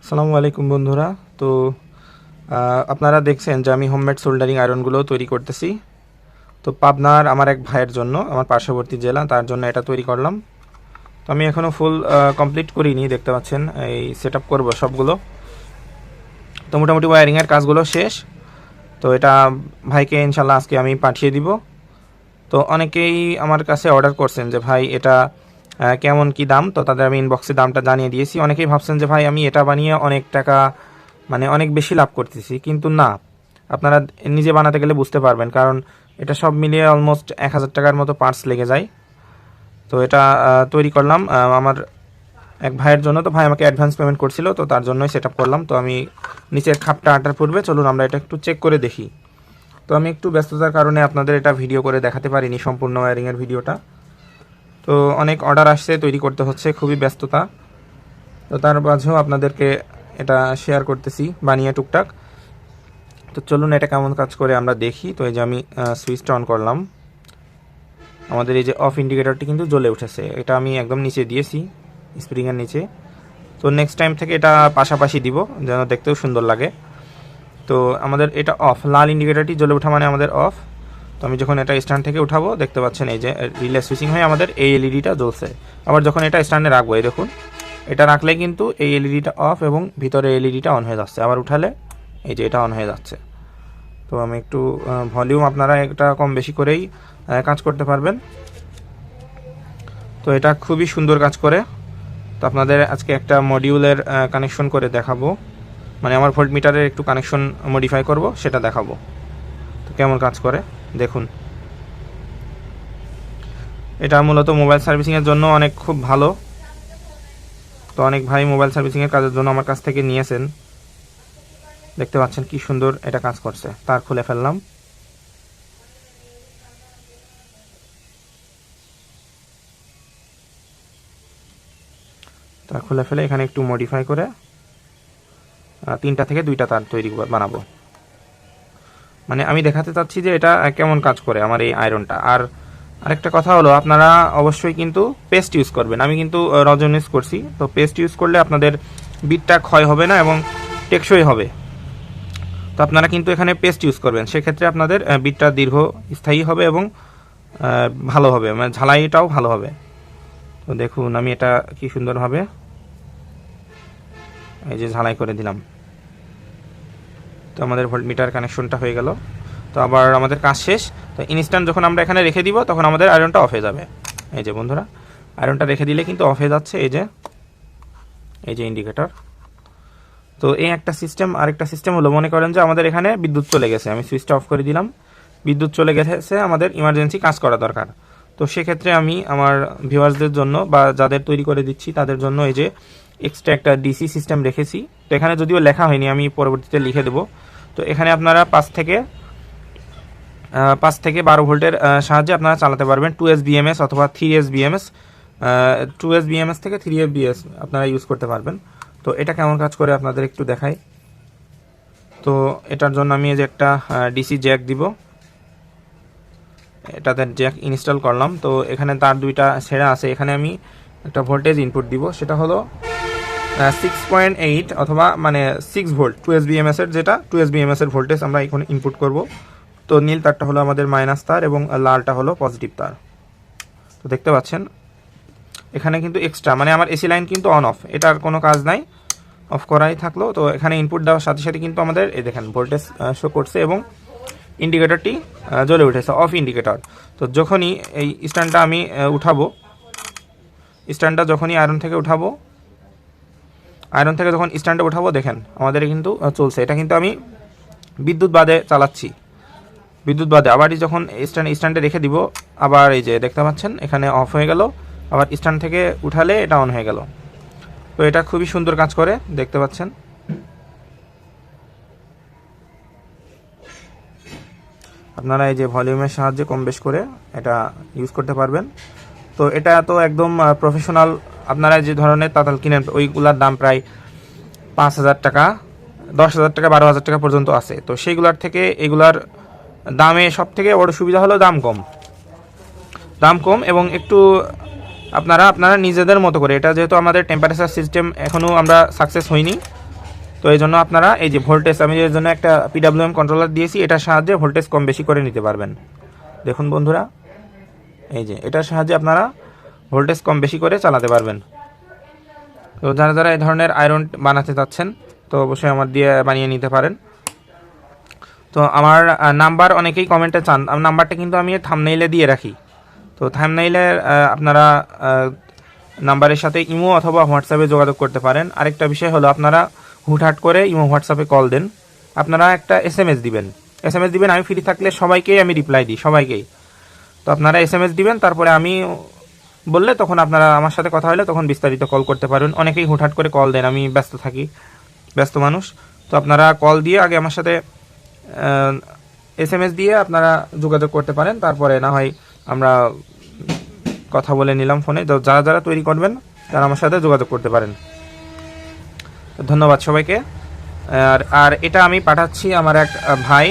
আসসালামু আলাইকুম বন্ধুরা। তো আপনারা দেখছেন যে আমি হোমমেড সোল্ডারিং আয়রনগুলো তৈরি করতেছি। তো পাবনার আমার এক ভাইয়ের জন্য, আমার পার্শ্ববর্তী জেলা, তার জন্য এটা তৈরি করলাম। তো আমি এখনও ফুল কমপ্লিট করিনি, দেখতে পাচ্ছেন এই সেট আপ করবো সবগুলো। তো মোটামুটি ওয়ারিংয়ের কাজগুলো শেষ। তো এটা ভাইকে ইনশাল্লাহ আজকে আমি পাঠিয়ে দিব। তো অনেকেই আমার কাছে অর্ডার করছেন যে ভাই এটা কেমন কি দাম। তো তাদের আমি ইনবক্সে দামটা জানিয়ে দিয়েছি। অনেকেই ভাবছেন যে ভাই আমি এটা বানিয়ে অনেক টাকা, মানে অনেক বেশি লাভ করতেছি, কিন্তু না, আপনারা নিজে বানাতে গেলে বুঝতে পারবেন। কারণ এটা সব মিলিয়ে অলমোস্ট 1000 টাকার মতো পার্টস লেগে যায়। তো এটা তৈরি করলাম আমার এক ভাইয়ের জন্য। তো ভাই আমাকে অ্যাডভান্স পেমেন্ট করছিল, তো তার জন্যই সেট আপ করলাম। তো আমি নিচের খাপটা আটার পূর্বে চলুন আমরা এটা একটু চেক করে দেখি। তো আমি একটু ব্যস্ততার কারণে আপনাদের এটা ভিডিও করে দেখাতে পারিনি, সম্পূর্ণ ওয়্যারিংয়ের ভিডিওটা। তো অনেক অর্ডার আসছে, তৈরি করতে হচ্ছে, খুবই ব্যস্ততা। তো তার মাঝেও আপনাদেরকে এটা শেয়ার করতেছি বানিয়ে টুকটাক। তো চলুন এটা কেমন কাজ করে আমরা দেখি। তো এই যে আমি সুইচটা অন করলাম, আমাদের এই যে অফ ইন্ডিকেটরটি কিন্তু জ্বলে উঠেছে। এটা আমি একদম নিচে দিয়েছি, স্প্রিংয়ের নিচে। তো নেক্সট টাইম থেকে এটা পাশাপাশি দিব যেন দেখতেও সুন্দর লাগে। তো আমাদের এটা অফ, লাল ইন্ডিকেটরটি জ্বলে ওঠা মানে আমাদের অফ। তো আমি যখন এটা স্ট্যান্ড থেকে উঠাবো, দেখতে পাচ্ছেন এই যে রিলে সুইচিং হয়ে আমাদের এই এলইডিটা জ্বলছে। আবার যখন এটা স্ট্যান্ডে রাখবো, এই দেখুন, এটা রাখলে কিন্তু এই এলইডিটা অফ এবং ভিতরে এলইডিটা অন হয়ে যাচ্ছে। আবার উঠালে এই যে এটা অন হয়ে যাচ্ছে। তো আমি একটু ভলিউম, আপনারা একটা কম বেশি করেই কাজ করতে পারবেন। তো এটা খুবই সুন্দর কাজ করে। তো আপনাদের আজকে একটা মডিউলের কানেকশন করে দেখাবো, মানে আমার ভোল্ট মিটারের একটু কানেকশন মডিফাই করব, সেটা দেখাবো। তো কেমন কাজ করে দেখুন। এটা মূলত মোবাইল সার্ভিসিংয়ের জন্য অনেক খুব ভালো। তো অনেক ভাই মোবাইল সার্ভিসিংয়ের কাজের জন্য আমার কাছ থেকে নিয়েছেন। দেখতে পাচ্ছেন কি সুন্দর এটা কাজ করছে। তার খুলে ফেললাম। তার খুলে ফেলে এখানে একটু মডিফাই করে 3টা থেকে 2টা তার তৈরি বানাবো। মানে আমি দেখাতে চাচ্ছি যে এটা কেমন কাজ করে আমার এই আয়রনটা। আর আরেকটা কথা হলো, আপনারা অবশ্যই কিন্তু পেস্ট ইউজ করবেন। আমি কিন্তু রজন ইউজ করছি। তো পেস্ট ইউজ করলে আপনাদের বিটটা ক্ষয় হবে না এবং টেকসই হবে। তো আপনারা কিন্তু এখানে পেস্ট ইউজ করবেন, সেক্ষেত্রে আপনাদের বিটটা দীর্ঘস্থায়ী হবে এবং ভালো হবে, মানে ঝালাইটাও ভালো হবে। তো দেখুন আমি এটা কি সুন্দরভাবে এই যে ঝালাই করে দিলাম। তো আমাদের ভোল্টমিটার কানেকশনটা হয়ে গেল। তো আবার আমাদের কাজ শেষ। তো ইনস্ট্যান্ট যখন আমরা এখানে রেখে দিব, তখন আমাদের আয়রনটা অফ হয়ে যাবে। এই যে বন্ধুরা, আয়রনটা রেখে দিলে কিন্তু অফ হয়ে যাচ্ছে। এই যে ইন্ডিকেটর। তো এই একটা সিস্টেম। আরেকটা সিস্টেম হলো, মনে করেন যে আমাদের এখানে বিদ্যুৎ চলে গেছে, আমি সুইচটা অফ করে দিলাম, বিদ্যুৎ চলে গেছে, আমাদের ইমার্জেন্সি কাজ করা দরকার। তো সেক্ষেত্রে আমি আমার ভিউয়ার্সদের জন্য বা যাদের তৈরি করে দিচ্ছি তাদের জন্য এই যে এক্সট্রা একটা ডিসি সিস্টেম রেখেছি। তো এখানে যদিও লেখা হয়নি, আমি পরবর্তীতে লিখে দেবো। তো এখানে আপনারা 5 থেকে 12 ভোল্টের সাহায্যে আপনারা চালাতে পারবেন 2S BMS অথবা 3S BMS। 2S BMS থেকে 3S BMS আপনারা ইউজ করতে পারবেন। তো এটা কেমন কাজ করে আপনাদের একটু দেখাই। তো এটার জন্য আমি এই যে একটা ডিসি জ্যাক দিব, এটাতে জ্যাক ইনস্টল করলাম। তো এখানে তার 2টা ছেঁড়া আছে। এখানে আমি একটা ভোল্টেজ ইনপুট দিব, সেটা হলো 6.8 অথবা মানে 6 ভোল্ট। 2S BMS এর যেটা 2S BMS এর ভোল্টেজ আমরা এখানে ইনপুট করব। তো নীল তারটা হলো আমাদের মাইনাস তার এবং লালটা হলো পজিটিভ তার। তো দেখতে পাচ্ছেন এখানে কিন্তু এক্সট্রা, মানে আমার এসি লাইন কিন্তু অন অফ, এটার কোনো কাজ নাই, অফ করাই থাকলো। তো এখানে ইনপুট দেওয়ার সাথে সাথে কিন্তু আমাদের এই দেখেন ভোল্টেজ শো করছে এবং ইন্ডিকেটরটি জ্বলে উঠেছে, অফ ইন্ডিকেটর। তো যখনই এই স্ট্যান্ডটা আমি উঠাবো, স্ট্যান্ডটা যখনই আয়রন থেকে যখন স্ট্যান্ডে উঠাবো, দেখেন আমাদের কিন্তু চলছে। এটা কিন্তু আমি বিদ্যুৎ বাদে চালাচ্ছি, বিদ্যুৎ বাদে। আবারই যখন স্ট্যান্ডে রেখে দিব, আবার এই যে দেখতে পাচ্ছেন এখানে অফ হয়ে গেল, আবার স্ট্যান্ড থেকে উঠালে এটা অন হয়ে গেল। তো এটা খুবই সুন্দর কাজ করে, দেখতে পাচ্ছেন। আপনারা এই যে ভলিউমের সাহায্যে কম বেশ করে এটা ইউজ করতে পারবেন। তো এটা তো একদম প্রফেশনাল। আপনারা যে ধরনের তাতাল কিনেন ওইগুলার দাম প্রায় 5,000 টাকা, 10,000 টাকা, 12,000 টাকা পর্যন্ত আছে। তো সেইগুলার থেকে এগুলার দামে সব থেকে বড় সুবিধা হলো দাম কম এবং একটু আপনারা নিজেদের মতো করে, এটা যেহেতু আমাদের টেম্পারেচার সিস্টেম এখনও আমরা সাকসেস হইনি, তো এই জন্য আপনারা এই যে ভোল্টেজ, আমি এর জন্য একটা পিডাব্লিউএম কন্ট্রোলার দিয়েছি, এটার সাহায্যে ভোল্টেজ কম বেশি করে নিতে পারবেন। দেখুন বন্ধুরা, এই যে এটার সাহায্যে আপনারা ভোল্টেজ কম বেশি করে চালাতে পারবেন। তো যারা যারা এই ধরনের আয়রন বানাতে চাচ্ছেন তো অবশ্যই আমার দিয়ে বানিয়ে নিতে পারেন। তো আমার নাম্বার অনেকেই কমেন্টে চান, নাম্বারটা কিন্তু আমি থাম্বনেইলে দিয়ে রাখি। তো থাম্বনেইলে আপনারা নাম্বারের সাথে ইমো অথবা হোয়াটসঅ্যাপে যোগাযোগ করতে পারেন। আরেকটা বিষয় হলো, আপনারা হুটহাট করে ইমো হোয়াটসঅ্যাপে কল দেন, আপনারা একটা এসএমএস দিবেন। এসএমএস দিবেন, আমি ফ্রি থাকলে সবাইকেই আমি রিপ্লাই দিই, সবাইকেই। তো আপনারা এসএমএস দিবেন, তারপরে আমি বললে তখন আপনারা আমার সাথে কথা হলে তখন বিস্তারিত কল করতে পারবেন। অনেকেই হুটহাট করে কল দেন, আমি ব্যস্ত থাকি, ব্যস্ত মানুষ। তো আপনারা কল দিয়ে আগে আমার সাথে এসএমএস দিয়ে আপনারা যোগাযোগ করতে পারেন, তারপরে না হয় আমরা কথা বলে নিলাম ফোনে। তো যারা যারা তৈরি করবেন তারা আমার সাথে যোগাযোগ করতে পারেন। ধন্যবাদ সবাইকে। আর এটা আমি পাঠাচ্ছি, আমার এক ভাই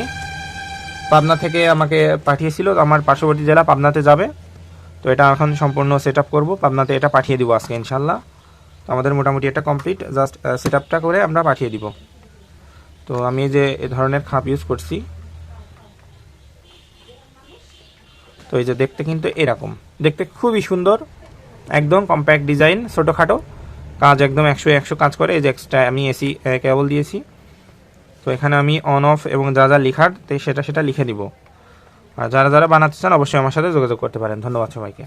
পাবনা থেকে আমাকে পাঠিয়েছিল, আমার পার্শ্ববর্তী জেলা পাবনাতে যাবে। তো এটা এখন সম্পূর্ণ সেট আপ করবো, পাবনাতে এটা পাঠিয়ে দিব আজকে ইনশাল্লাহ। তো আমাদের মোটামুটি এটা কমপ্লিট, জাস্ট সেট আপটা করে আমরা পাঠিয়ে দিব। তো আমি যে এ ধরনের খাপ ইউজ করছি, তো এই যে দেখতে কিন্তু এরকম, দেখতে খুবই সুন্দর, একদম কম্প্যাক্ট ডিজাইন, ছোটোখাটো কাজ, একদম 100 কাজ করে। এই যে এক্সট্রা আমি এসি কেবল দিয়েছি। তো এখানে আমি অন অফ এবং যা যা লিখার সেটা লিখে দিব। আর যারা যারা বানাতে চান অবশ্যই আমার সাথে যোগাযোগ করতে পারেন। ধন্যবাদ সবাইকে।